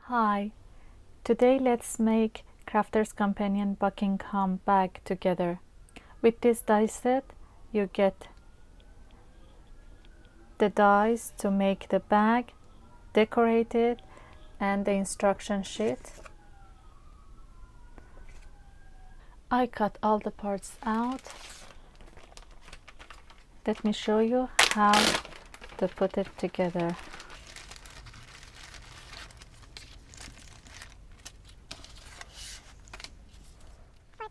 Hi, today let's make Crafter's Companion Buckingham bag together. With this die set, you get the dies to make the bag, decorate it, and the instruction sheet. I cut all the parts out. Let me show you how to put it together.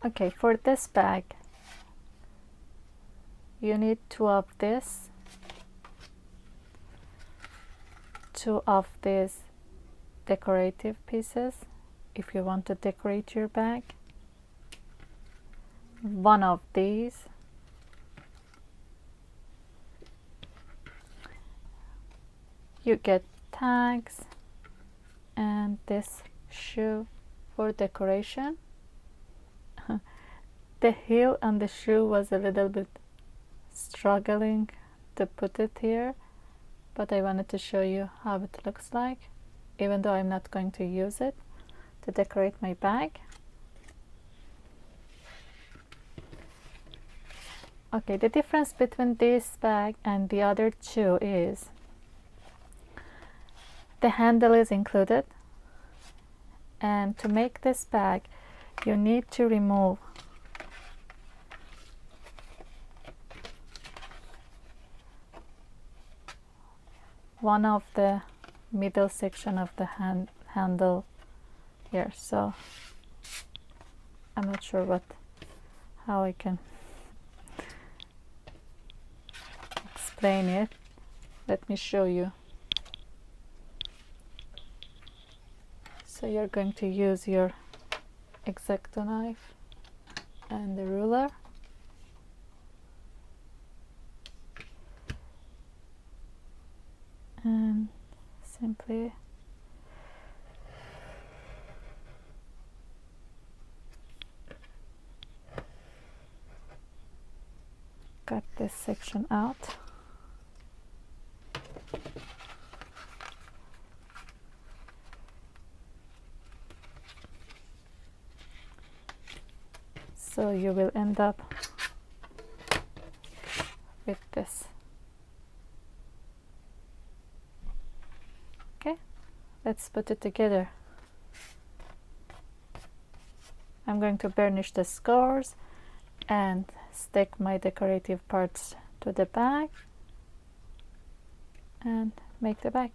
Okay, for this bag, you need two of these decorative pieces if you want to decorate your bag, one of these, you get tags, and this shoe for decoration. The heel on the shoe was a little bit struggling to put it here, but I wanted to show you how it looks like, even though I'm not going to use it to decorate my bag. Okay, the difference between this bag and the other two is the handle is included, and to make this bag you need to remove one of the middle section of the handle here. So I'm not sure how I can explain it. Let me show you. So you're going to use your X-Acto knife and the ruler, and simply cut this section out. So you will end up with this. Okay, let's put it together. I'm going to burnish the scores and stick my decorative parts to the bag and make the bag.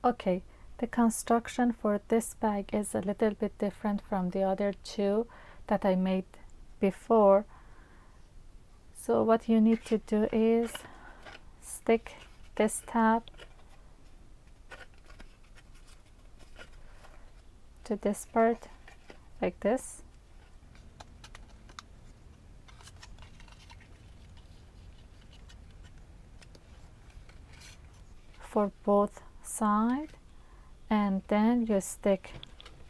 Okay, the construction for this bag is a little bit different from the other two that I made before. So what you need to do is stick this tab to this part like this. For both sides, and then you stick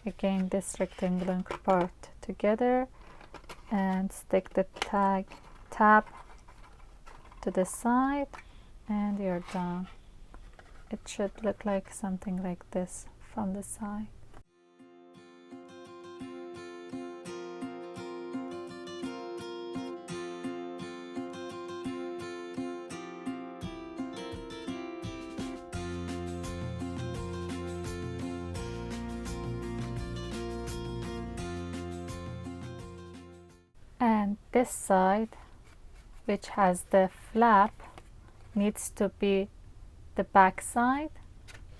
again this rectangular part together and stick the tab to the side, and you're done. It should look like something like this from the side. And this side, which has the flap, needs to be the back side,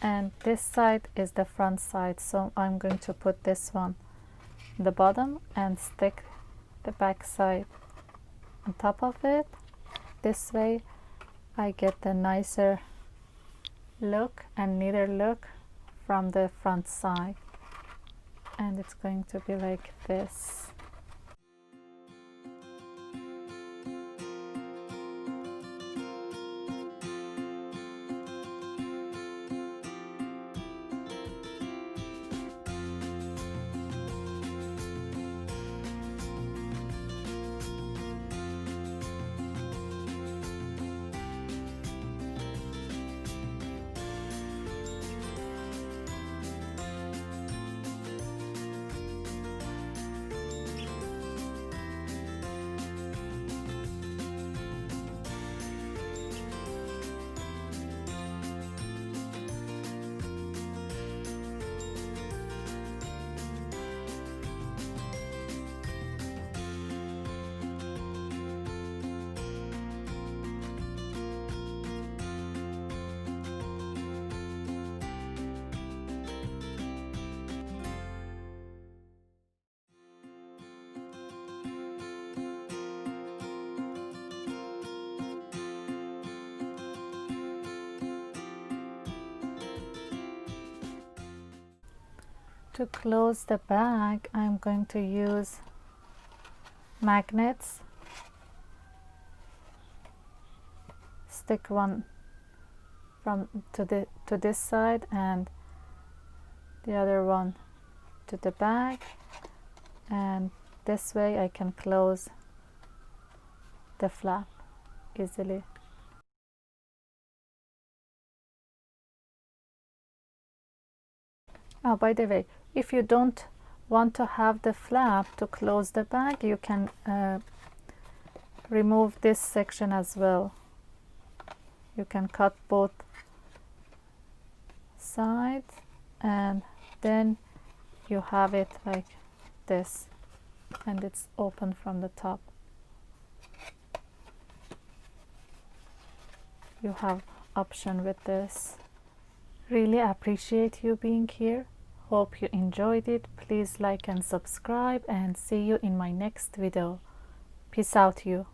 and this side is the front side. So I'm going to put this one in the bottom and stick the back side on top of it. This way I get the nicer look and neater look from the front side, and it's going to be like this. To close the bag, I'm going to use magnets. Stick one from to this side and the other one to the bag, and this way I can close the flap easily. Oh, by the way, if you don't want to have the flap to close the bag, you can remove this section as well. You can cut both sides, and then you have it like this, and it's open from the top. You have option with this. Really appreciate you being here. Hope you enjoyed it. Please like and subscribe, and see you in my next video. Peace out, you.